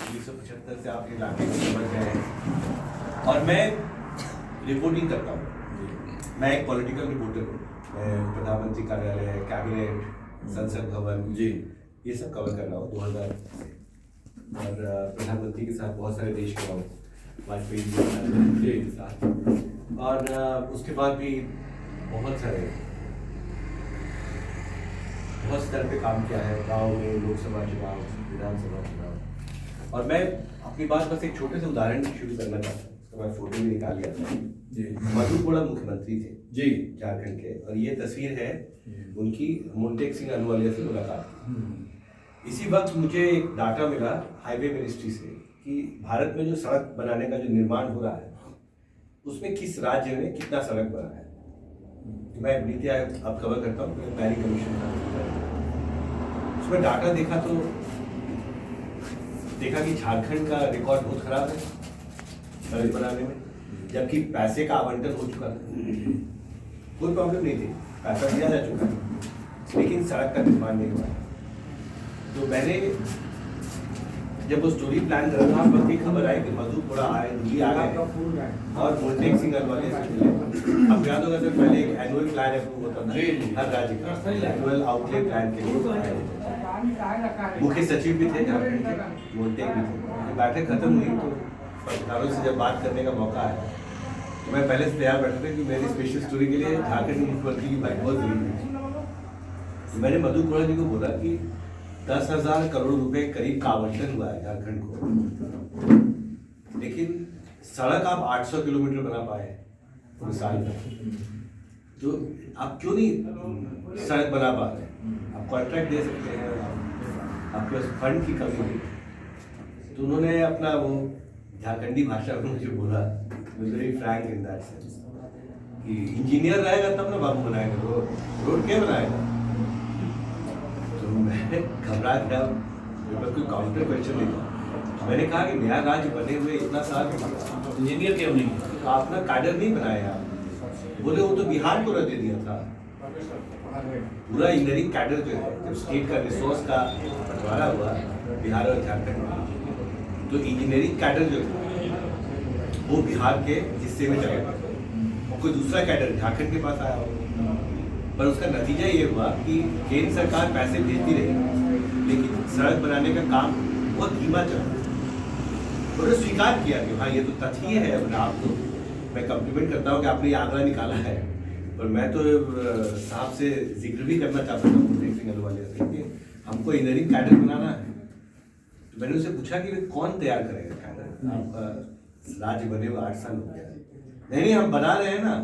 1975 से आप इलाके में समझ गए हैं और मैं रिपोर्टिंग करता हूँ। मैं एक पॉलिटिकल रिपोर्टर हूँ। मैं प्रधानमंत्री कार्यालय, कैबिनेट, संसद भवन जी ये सब कवर कर रहा हूँ 2000 से। और प्रधानमंत्री के साथ बहुत सारे देश गया हूँ, वाजपेयी जी के साथ। और उसके बाद भी बहुत स्तर पे काम किया है, गांव में लोकसभा चुनाव, विधानसभा चुनाव। और मैं अपनी बात बस एक छोटे से उदाहरण से शुरू करना चाहता हूँ। उसका मैं फोटो भी निकाल लिया था जी। मधु कोड़ा मुख्यमंत्री थे जी झारखंड के, और ये तस्वीर है उनकी मोन्टेक सिंह अहलूवालिया से मुलाकात की। इसी वक्त मुझे एक डाटा मिला हाईवे मिनिस्ट्री से कि भारत में जो सड़क बनाने का जो निर्माण हो रहा है उसमें किस राज्य में कितना सड़क बना है। तो मैं नीति आयोग अब कवर करता हूँ, प्लानिंग कमीशन का उसमें डाटा देखा तो देखा कि झारखंड का रिकॉर्ड बहुत खराब है सड़क बनाने में, जबकि पैसे का आवंटन हो चुका था, कोई प्रॉब्लम नहीं थी, पैसा दिया जा चुका है, लेकिन सड़क का निर्माण नहीं हुआ। तो मैंने जब वो स्टोरी प्लान कर रहा था, वक्त की खबर आई कि मधु कोड़ा आए, दिल्ली आ गए और मोन्टेक सिंह अहलूवालिया से मिले। अब याद होगा सर, पहले एक एनुअल प्लान अप्रूव होता था हर राज्य का, एनुअल आउटले प्लान के लिए मुख्य सचिव भी थे झारखंड के, मोन्टेक भी थे। बैठक खत्म हुई तो पत्रकारों से जब बात करने का मौका आया तो मैं पहले से तैयार बैठा था कि मेरी स्पेशल स्टोरी के लिए झारखंड के मुख्यमंत्री की बात बहुत जरूरी थी। तो मैंने मधु कोड़ा जी को बोला कि 10,000 करोड़ रुपए करीब का आवंटन हुआ है झारखंड को, लेकिन सड़क आप 800 किलोमीटर बना पाए पूरे साल में, तो आप क्यों नहीं सड़क बना पा रहे? आप कॉन्ट्रैक्ट दे सकते हैं, आपके पास फंड की कमी नहीं। तो उन्होंने अपना वो झारखंडी भाषा में मुझे बोला, very Frank in that sense, कि इंजीनियर रहेगा तब ना बाबू बनाएगा, रोड क्या बनाएगा। तो मैं घबरा गया, मेरे पास कोई काउंटर क्वेश्चन नहीं था। मैंने कहा कि नया राज्य बने हुए इतना साल इंजीनियर क्यों नहीं है? तो आपने कैडर नहीं बनाया आप। बोले वो तो बिहार को रख दे दिया था पूरा इंजीनियरिंग कैडर जो है, जब स्टेट का रिसोर्स का बंटवारा हुआ बिहार और झारखंड में, तो इंजीनियरिंग कैडर जो है वो बिहार के हिस्से में चला गया, कोई दूसरा कैडर झारखंड के पास आया हो। पर उसका नतीजा ये हुआ कि केंद्र सरकार पैसे देती रही, लेकिन सड़क बनाने का काम बहुत धीमा चला। उन्होंने स्वीकार किया कि हाँ ये तो तथ्य है, आप तो मैं कम्प्लीमेंट करता हूँ कि आपने ये आंकड़ा निकाला है, पर मैं तो साहब से जिक्र भी करना चाहता था मोन्टेक सिंह अहलूवालिया से कि हमको इंजीनियरिंग कैडर बनाना है। तो मैंने उनसे पूछा कि कौन तैयार करेगा कैडर, आपका राज्य बने हुए 8 साल हो गया। नहीं हम बना रहे हैं ना,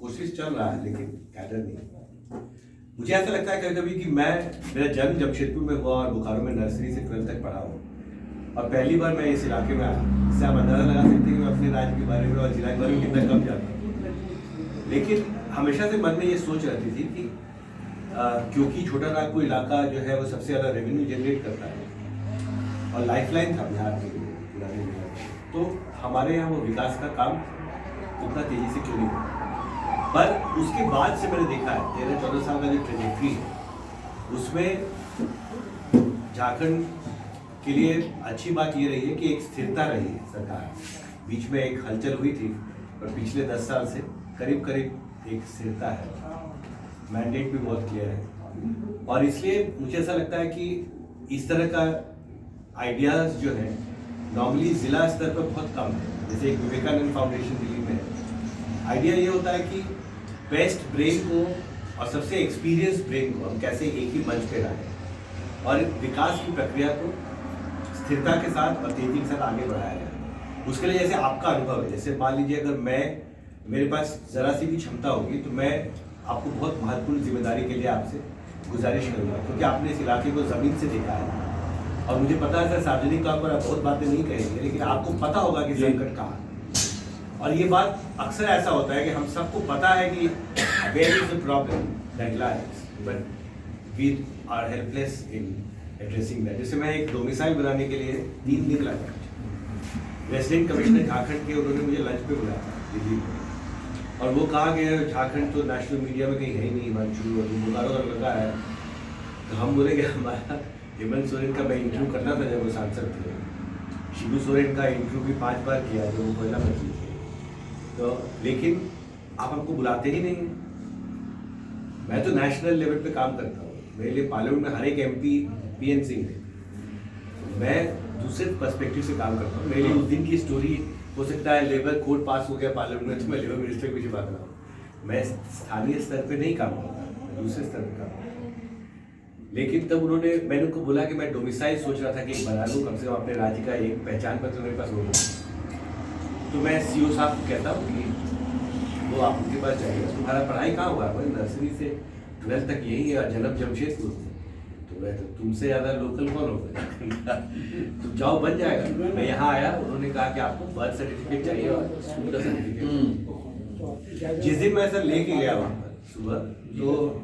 कोशिश चल रहा है, लेकिन कैडर नहीं। मुझे ऐसा लगता है कभी कभी कि मेरा जन्म जमशेदपुर में हुआ और बोकारो में नर्सरी से 12th तक पढ़ा हूँ, और पहली बार मैं इस इलाके में आया। इससे आप अंदाजा लगा सकते हैं कि मैं अपने राज्य के बारे में और जिला के बारे में कितना कम जानता हूँ। लेकिन हमेशा से मन में ये सोच रहती थी कि क्योंकि छोटा नागपुर इलाका जो है वो सबसे ज़्यादा रेवेन्यू जनरेट करता है और लाइफलाइन था बिहार के लिए पुराने बिहार में, तो हमारे यहाँ वो विकास का काम उतना तेज़ी से क्यों नहीं हुआ। पर उसके बाद से मैंने देखा है 13-14 साल का जो ट्रेजेक्ट्री है उसमें झारखंड के लिए अच्छी बात ये रही है कि एक स्थिरता रही है सरकार। बीच में एक हलचल हुई थी, पर पिछले 10 साल से करीब करीब एक स्थिरता है, मैंडेट भी बहुत क्लियर है। और इसलिए मुझे ऐसा लगता है कि इस तरह का आइडियाज़ जो है नॉर्मली ज़िला स्तर पर बहुत कम है। जैसे एक विवेकानंद फाउंडेशन दिल्ली में है, आइडिया ये होता है कि बेस्ट ब्रेन को और सबसे एक्सपीरियंस ब्रेन को हम कैसे एक ही मंच पे लाएं और विकास की प्रक्रिया को स्थिरता के साथ और तेजी के साथ आगे बढ़ाया जाए। उसके लिए जैसे आपका अनुभव है, जैसे मान लीजिए अगर मेरे पास ज़रा सी भी क्षमता होगी तो मैं आपको बहुत महत्वपूर्ण जिम्मेदारी के लिए आपसे गुजारिश करूँगा, क्योंकि आपने इस इलाके को ज़मीन से देखा है और मुझे पता है सर सार्वजनिक तौर पर आप बहुत बातें नहीं कहेंगे, लेकिन आपको पता होगा कि संकट कहाँ है। और ये बात अक्सर ऐसा होता है कि हम सबको पता है कि where is the problem that lies, but we are helpless in addressing that. जैसे मैं एक डोमिसाइल बनाने के लिए 3 दिन लगा, रेसिडेंट कमिश्नर झारखंड के उन्होंने मुझे लंच पे बुलाया दिल्ली में, और वो कहा कि झारखंड तो नेशनल मीडिया में कहीं है ही नहीं, हिमांशु और बोकारो और लगा है। तो हम बोले कि हमारा हेमंत सोरेन का मैं इंटरव्यू करना था जब वो सांसद थे, शिबू सोरेन का इंटरव्यू भी 5 बार किया जो कोयला मंत्री थे, तो लेकिन आप हमको बुलाते ही नहीं। मैं तो नेशनल लेवल पे काम करता हूँ, मेरे लिए पार्लियामेंट में हर एक MP PN सिंह है, मैं दूसरे पर्सपेक्टिव से काम करता हूँ। मेरे लिए उस दिन की स्टोरी हो सकता है लेबर कोड पास हो गया पार्लियामेंट में तो मैं लेबर मिनिस्टर के पीछे भाग रहा हूँ। मैं स्थानीय स्तर पे नहीं काम करता, मैं दूसरे स्तर पे काम करता हूँ। लेकिन तब मैंने उनको बोला कि मैं डोमिसाइल सोच रहा था कि बना लूँ, कम से कम अपने राज्य का एक पहचान पत्र मेरे पास होगा। तो मैं CO साहब को कहता हूँ कि वो आप उनके पास जाइए, तुम्हारा पढ़ाई कहाँ हुआ है? नर्सरी से 12th तक यही है, जन्म जमशेदपुर में। तो मैं तो तुमसे ज़्यादा लोकल कौन होगा? तुम जाओ बन जाएगा। मैं यहाँ आया, उन्होंने कहा कि आपको बर्थ सर्टिफिकेट चाहिए और स्कूल का सर्टिफिकेट। जिस दिन मैं सर लेके गया वहाँ पर सुबह, तो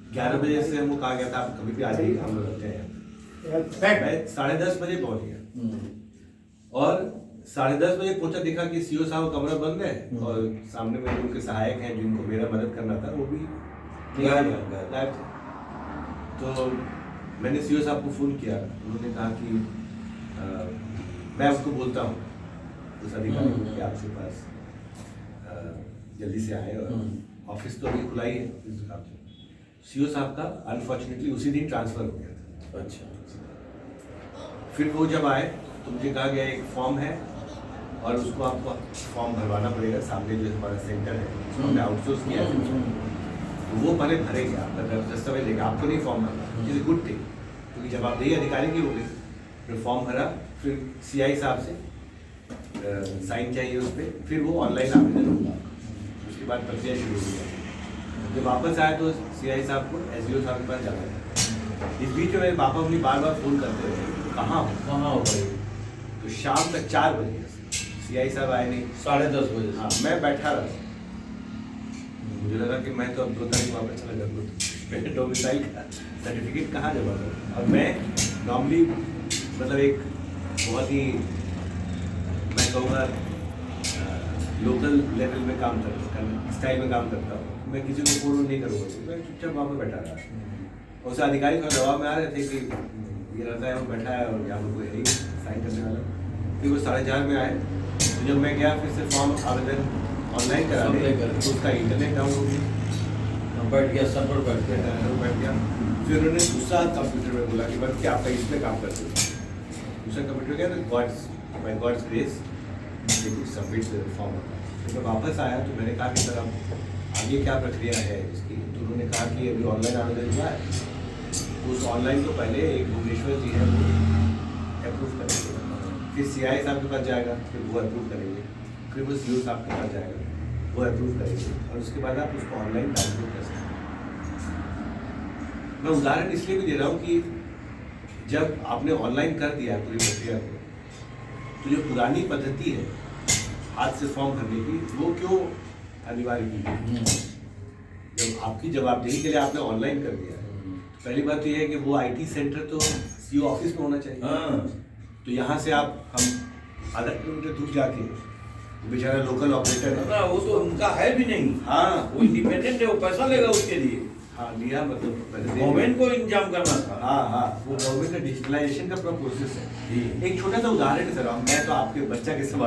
11 बजे से हमको कहा गया था आप कभी भी आ जाइए, हम लोग रखते हैं। मैं 10:30 बजे पहुँच गया और 10:30 बजे पहुंचा, देखा कि CO साहब कमरा बंद है और सामने में उनके सहायक हैं जिनको मेरा मदद करना था वो भी गायब थे। तो मैंने CO साहब को फ़ोन किया, उन्होंने कहा कि मैं उसको बोलता हूँ उस अधिकारी को कि आपके पास जल्दी से आए, और ऑफिस तो अभी खुला ही है इस हिसाब से। CO साहब का अनफॉर्चुनेटली उसी दिन ट्रांसफ़र हो गया था। अच्छा। फिर वो जब आए तो मुझे कहा गया एक फॉर्म है और उसको आपको फॉर्म भरवाना पड़ेगा, सामने जो हमारा सेंटर है उसको हमने आउटसोर्स किया है, तो वो पहले भरेगा, आपका दस्तावेज देगा, आपको नहीं फॉर्म भरना। इज गुड थिंग, क्योंकि जवाबदेही अधिकारी की हो गई। फिर फॉर्म भरा, फिर CI साहब से साइन चाहिए उस पर, फिर वो ऑनलाइन आवेदन होगा, उसके बाद प्रक्रिया शुरू हो गई। जब वापस आया तो CI साहब को SDO साहब के पास जाना था। इस बीच में मेरे पापा अपनी बार फ़ोन करते रहे, कहाँ हो भाई? तो शाम तक 4 बजे CI साहब आए नहीं, 10:30 बजे। हाँ, मैं बैठा रहा। मुझे लगा कि मैं तो अब 2 तारीख वापस चला जाऊँगा, मेरे डोमिसाइल का सर्टिफिकेट कहाँ जमा करूँ? और मैं नॉर्मली मतलब एक बहुत ही मैं कहूँगा लोकल लेवल में काम करता हूँ, स्टाइल में काम करता हूँ। मैं किसी को फोन नहीं करूँगा, मैं चुपचाप वहाँ पर बैठा रहा। उस अधिकारी का दबाव में आ रहे थे कि ये रहता है वो बैठा है और यहाँ पर कोई है ही साइन करने वाला। फिर वो 4:30 में आए, तो जब मैं गया फिर से फॉर्म आवेदन ऑनलाइन कराने, तो उसका इंटरनेट डाउन हो गया, बैठ गया, सर्वर बैठ गया। फिर उन्होंने दूसरा कंप्यूटर में बोला कि बस क्या आपका इसमें काम करते हो? दूसरा कंप्यूटर गया तो by God's grace submit form. फिर मैं वापस आया तो मैंने कहा कि सर अब आगे क्या प्रक्रिया है इसकी? तो उन्होंने कहा कि अभी ऑनलाइन आवेदन हुआ है, तो उस ऑनलाइन को पहले एक भुवनेश्वर जी है वो अप्रूव करेंगे, फिर CI साहब के पास जाएगा, फिर वो अप्रूव करेंगे, फिर वो CO साहब के पास जाएगा, वो अप्रूव करेंगे, और उसके बाद आप उसको ऑनलाइन डाउनलोड कर सकते हैं। मैं उदाहरण इसलिए भी दे रहा हूँ कि जब आपने ऑनलाइन कर दिया पूरी प्रक्रिया को, तो जो पुरानी पद्धति है हाथ से फॉर्म भरने की, वो क्यों अनिवार्य की गई? जब आपकी जवाबदेही के लिए आपने ऑनलाइन कर दिया है, तो पहली बात तो ये है कि वो IT सेंटर तो CO ऑफिस में होना चाहिए। तो यहाँ से हम आधा किलोमीटर दूर जाके, बेचारा लोकल ऑपरेटर है, वो तो उनका है भी नहीं। हाँ, वो इंडिपेंडेंट है, वो पैसा लेगा उसके लिए। हाँ लिया, मतलब गवर्नमेंट को इंतजाम करना था। हाँ, वो गवर्नमेंट का डिजिटलाइजेशन का पूरा प्रोसेस है। एक छोटा सा उदाहरण है सर, मैं तो आपके बच्चा के सवाल